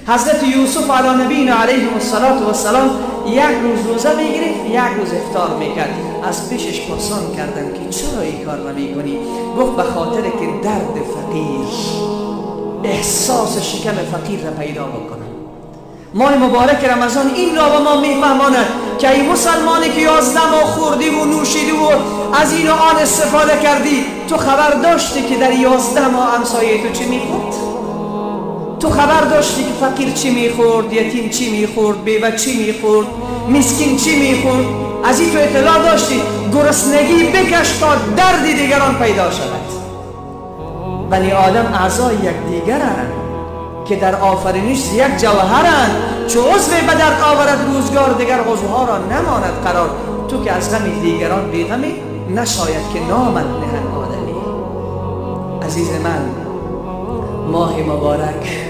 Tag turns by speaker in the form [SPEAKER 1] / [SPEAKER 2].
[SPEAKER 1] حضرت یوسف علی نبینا علیه السلام یک روز روزه میگرفت، یک روز افطار میکرد. از پیشش پرسان کردن که چرا این کار نمیکنی؟ گفت به خاطر که درد فقیر، احساس شکم فقیر را پیدا بکنم. ماه مبارک رمضان این را به ما میفهماند که ای مسلمانی که 11 ماه خوردی و نوشیدی و از این و آن استفاده کردی، تو خبر داشتی که در 11 ماه همسایه تو چی میخورد؟ تو خبر داشتی که فقیر چی میخورد، یتیم چی میخورد، بیوه چی میخورد، مسکین چی میخورد؟ از این تو اطلاع داشتی؟ گرسنگی بکش تا درد دیگران پیدا شود. بنی آدم اعضای یک دیگرند که در آفرینش یک جوهرند. چو عضو به درد آورد روزگار، دیگر عضوها را نماند قرار. تو که از غم دیگران بیغمی، نشاید که نامت نهند آدمی. عزیز من، ماه مبارک